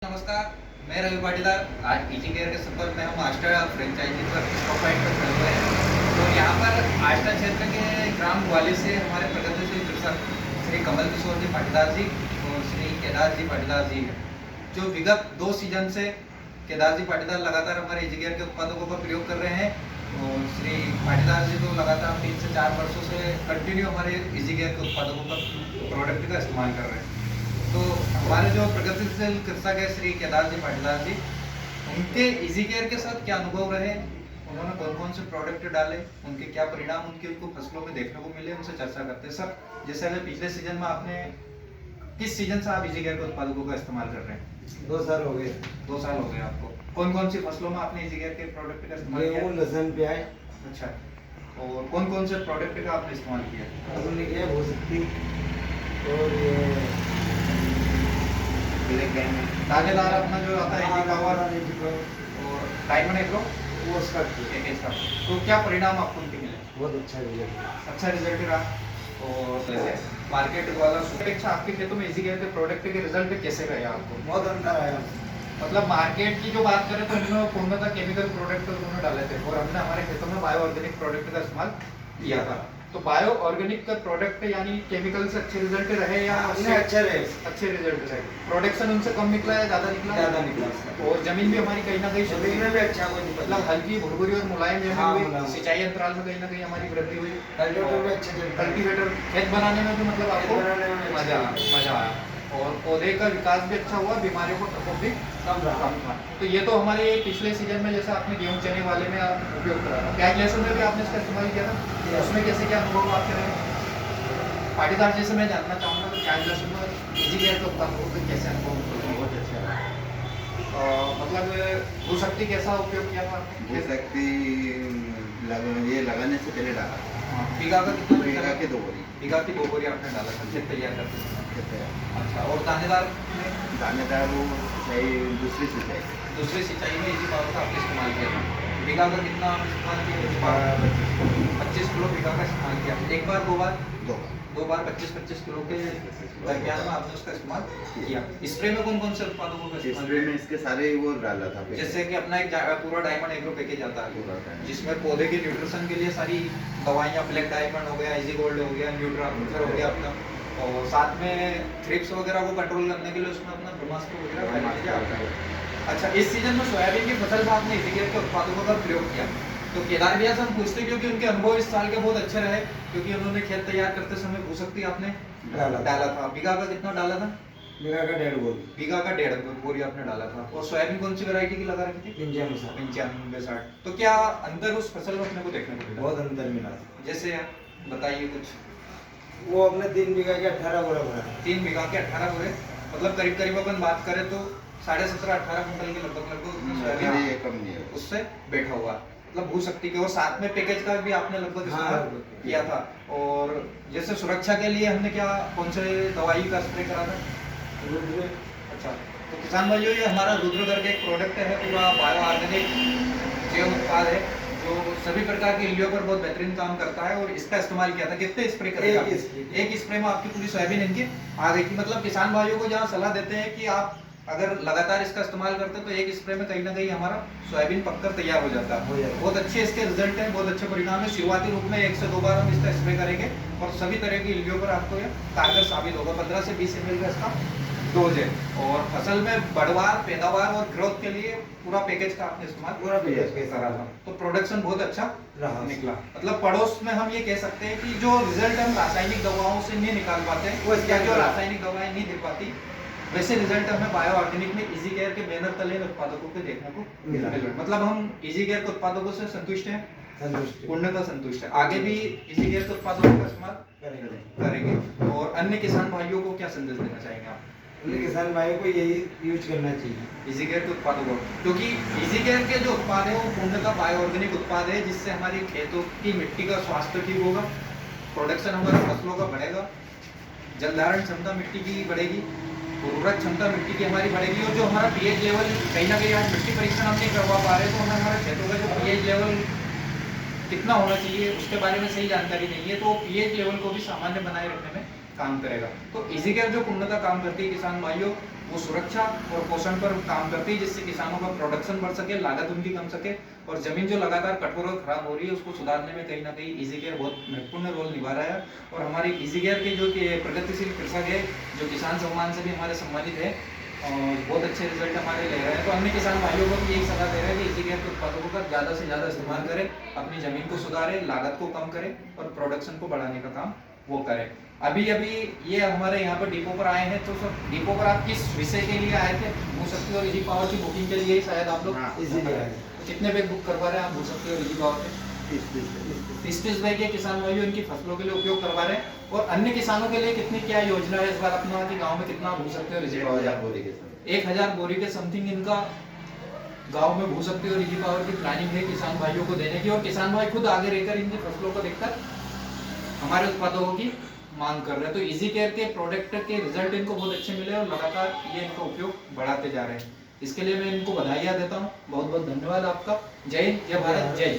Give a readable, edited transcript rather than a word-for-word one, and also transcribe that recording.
नमस्कार, मैं रवि पाटीदार। आज इजी केयर के संपर्क में हम आष्टा फ्रेंचाइजी पर स्टॉप पॉइंट पर खड़े हुए हैं। तो यहाँ पर आष्टा क्षेत्र के ग्राम ग्वाली से हमारे प्रगतिशील कृषक श्री कमल किशोर जी पाटीदार जी और श्री केदार जी पाटीदार जी हैं, जो विगत 2 सीजन से केदार जी पाटीदार लगातार हमारे इजी केयर के उत्पादकों का प्रयोग कर रहे हैं और श्री पाटीदार जी तो लगातार 3 से 4 वर्षों से कंटिन्यू हमारे इजी केयर के उत्पादकों का प्रोडक्ट का इस्तेमाल कर रहे हैं। तो हमारे जो प्रगतिशील कृषक है श्री केदार जी पाटीदार जी, उनके इजी केयर के साथ क्या अनुभव रहे, उन्होंने कौन कौन से प्रोडक्ट डाले, उनके क्या परिणाम उनको फसलों में देखने को मिले, उनसे चर्चा करते हैं। सर, जैसे अगर पिछले सीजन में आपने किस सीजन से आप इजी केयर के उत्पादकों का इस्तेमाल कर रहे हैं? 2 साल हो गए। 2 साल हो गए आपको। कौन कौन सी फसलों में आपने इजी केयर के प्रोडक्ट का इस्तेमाल किया? गेहूं, लहसुन, प्याज। अच्छा, और कौन कौन से प्रोडक्ट का आपने इस्तेमाल किया? हमने किया हो सकती और ये दानेदार अपना जो आता है इजी पावर और डायमंड एग्रो वो उसका पैकेज का, तो क्या परिणाम आपको उनके मिले? बहुत अच्छा रिजल्ट। अच्छा रिजल्ट रहा। और मार्केट वाला अपेक्षा आपके खेतों में इजी केयर के प्रोडक्ट के रिजल्ट कैसे रहे आपको? बहुत अंतर आया। मतलब मार्केट की जो बात करें तो इन्होंने पूर्णतः केमिकल प्रोडक्ट उन्होंने डाले थे और हमने हमारे खेतों में बायो ऑर्गेनिक प्रोडक्ट का इस्तेमाल किया था। तो बायो ऑर्गेनिक का प्रोडक्ट यानी केमिकल से अच्छे रिजल्ट रहे या उसने अच्छे रहे। अच्छे रिजल्ट रहे? प्रोडक्शन उनसे कम निकला या ज्यादा निकला? ज्यादा निकला। और जमीन भी हमारी कहीं ना कहीं जमीन में भी अच्छा कोई दिक्कत मतलब हल्की भुरभुरी और मुलायम जमीन हाँ, हुई, मुलायम। सिंचाई अंतराल में कहीं ना कहीं हमारी वृद्धि हुई, कल्टीवेटर भी अच्छे चलते हैं। कल्टीवेटर खेत बनाने में भी मतलब आपको खेत बनाने में मजा आया और पौधे का विकास भी अच्छा हुआ, बीमारियों को प्रकोप भी कम रहा। कम था। तो ये तो हमारे पिछले सीजन में जैसे आपने गेहूं चने वाले में आप उपयोग करा था, प्याज लहसुन में भी आपने इसका इस्तेमाल किया था, उसमें कैसे क्या अनुभव आपके रहे? पाटीदार जी से मैं जानना चाहूँगा कि प्याज लहसुन में इजी केयर के उत्पादकों के कैसे अनुभव? बहुत अच्छा रहा। मतलब भूशक्ति कैसा उपयोग किया था आपने? भूशक्ति ये लगाने से पहले डाला हाँ, बीघा का कितना? बीघा के 2 बोरी। बीघा की 2 बोरी आपने डाला था खेत तैयार करते समय। अच्छा, और दानेदार में? दानेदार वो सिंचाई दूसरी सिंचाई दूसरी सिंचाई में इजी पावर का आपने इस्तेमाल किया था। बीघा का कितना इस्तेमाल किया? 25 किलो बीघा का इस्तेमाल किया। एक बार, 2 बार? 2 बार। 2 बार 25-25 किलो के दरमियान में आपने उसका इस्तेमाल किया। स्प्रे में कौन कौन से उत्पादकों का इस्तेमाल स्प्रे में इसके सारे वो डाला था। जैसे कि अपना एक पूरा डायमंड एग्रो पैकेज आता है पूरा डायमंड। जिसमें पौधे के न्यूट्रिशन के लिए सारी दवाइयाँ, ब्लैक डायमंड हो गया, इजी गोल्ड हो गया, न्यूट्रा हो गया अपना, और साथ में थ्रिप्स वगैरह को कंट्रोल करने के लिए उसमें अपना ब्रह्मास्त्र वगैरह आता है। अच्छा, इस सीजन में सोयाबीन की फसल में आपने इजी केयर के उत्पादकों का प्रयोग किया, तो केदार भैया से हम पूछते क्योंकि उनके अनुभव इस साल के बहुत अच्छे रहे, क्योंकि उन्होंने खेत तैयार करते समय भूशक्ति आपने डाला था। बीघा का कितना डाला था? बीघा का 1.5 बोरी। बीघा का 1.5 बोरी आपने डाला था। और सोयाबीन कौन सी वैरायटी की लगा रखी थी? 95-60। तो क्या अंतर उस फसल में अपने को देखने को मिला? बहुत अंतर मिला। जैसे बताइए कुछ। वो अपने 3 बीघा के 18 बोरा भरा। 3 बीघा के 18 बोरे, मतलब करीब करीब अपन बात करें तो 17.5-18 कुंटल के लगभग सोयाबीन ये कम नहीं है उससे बैठा हुआ, मतलब भूशक्ति के। और साथ में पैकेज का भी आपने लगभग इस्तेमाल किया था। और जैसे सुरक्षा के लिए हमने क्या कौन से दवाई का स्प्रे करा था? अच्छा, तो किसान भाइयों, ये हमारा रुद्र करके एक प्रोडक्ट है, पूरा बायो ऑर्गेनिक जैव उत्पाद है जो सभी प्रकार की इल्लियों पर बहुत बेहतरीन काम करता है। और इसका इस्तेमाल किया था। कितने स्प्रे करेगा? एक स्प्रे में आपकी पूरी सोयाबीन इनकी आ गई थी। मतलब किसान भाइयों को जहाँ सलाह देते हैं कि आप अगर लगातार इसका इस्तेमाल करते हैं तो एक स्प्रे में कहीं ना कहीं हमारा सोयाबीन पककर तैयार हो जाता है। बहुत अच्छे इसके रिजल्ट हैं, बहुत अच्छे परिणाम है। शुरुआती रूप में 1 से 2 बार हम इसका स्प्रे करेंगे और सभी तरह की इल्लियों पर आपको यह कारगर साबित होगा। 15 से 20 ml का इसका डोज है और फसल में बढ़वार, पैदावार और ग्रोथ के लिए पूरा पैकेज का आपने इस्तेमाल पूरा पैकेज करा था। तो प्रोडक्शन बहुत अच्छा रहा। निकला। मतलब पड़ोस में हम ये कह सकते हैं कि जो रिजल्ट हम रासायनिक दवाओं से नहीं निकाल पाते, वो इसका जो रासायनिक दवाएं नहीं दे पाती, वैसे रिजल्ट हमें बायो ऑर्गेनिक में इजी केयर के बैनर तले उत्पादकों के देखने को मिला। मतलब हम इजी केयर के उत्पादकों से संतुष्ट हैं, पूर्णतः संतुष्ट है। आगे भी इजी केयर के उत्पादकों का इस्तेमाल करेंगे। और अन्य किसान भाइयों को क्या संदेश देना चाहेंगे आप? किसान भाई को यही यूज करना चाहिए, इजी केयर के उत्पादों को, क्योंकि इजी केयर के जो उत्पाद है वो पूर्णतः बायो ऑर्गेनिक उत्पाद है, जिससे हमारी खेतों की मिट्टी का स्वास्थ्य ठीक होगा, प्रोडक्शन हमारे फसलों का बढ़ेगा, जल धारण क्षमता मिट्टी की बढ़ेगी, उर्वरक क्षमता मिट्टी की हमारी बढ़ेगी। और जो हमारा पीएच लेवल, कहीं ना कहीं आज मिट्टी परीक्षण हम नहीं करवा पा रहे, तो हमें हमारे खेतों का जो पीएच लेवल कितना होना चाहिए उसके बारे में सही जानकारी नहीं है, तो पीएच लेवल को भी सामान्य बनाए रखने में काम करेगा। तो इजी केयर जो पूर्णतः काम करती है किसान भाइयों, वो सुरक्षा और पोषण पर काम करती है, जिससे किसानों का प्रोडक्शन बढ़ सके, लागत उनकी कम सके, और जमीन जो लगातार कठोर और खराब हो रही है उसको सुधारने में कहीं ना कहीं इजी केयर बहुत महत्वपूर्ण रोल निभा रहा है। और हमारे इजी केयर के जो कि प्रगतिशील कृषक है, जो किसान सम्मान से भी हमारे सम्मानित है और बहुत अच्छे रिजल्ट हमारे ले रहे हैं, तो अन्य किसान भाइयों को भी यही सलाह दे रहे हैं कि इजी केयर के उत्पादों का ज़्यादा से ज़्यादा इस्तेमाल करें, अपनी ज़मीन को सुधारें, लागत को कम करें और प्रोडक्शन को बढ़ाने का काम वो करें। अभी अभी ये हमारे यहाँ पर डिपो पर आए हैं, तो सर डिपो पर आप किस विषय के लिए आए थे? भूशक्ति और इजी पावर की बुकिंग के लिए ही शायद आप लोग हाँ, इसीलिए आए। तो कितने बैग बुक करवा रहे हैं आप भूशक्ति और इजी पावर के? 30 बैग ये किसान भाइयों इनकी फसलों के लिए उपयोग करवा रहे हैं, और अन्य किसानों के लिए कितनी क्या योजना है इस बार अपना कि गाँव में कितना भूशक्ति और इजी पावर? 1000 बोरी के साथ। 1000 बोरी के समथिंग इनका गांव में भूशक्ति और इजी पावर की प्लानिंग है किसान भाइयों को देने की, और किसान भाई खुद आगे रहकर इनकी फसलों को देखकर हमारे उत्पादों की मांग कर रहे हैं। तो इजी केयर के प्रोडक्ट के रिजल्ट इनको बहुत अच्छे मिले और लगातार ये इनका उपयोग बढ़ाते जा रहे हैं। इसके लिए मैं इनको बधाइयाँ देता हूँ। बहुत बहुत धन्यवाद आपका। जय हिंद, जय भारत, जय जी।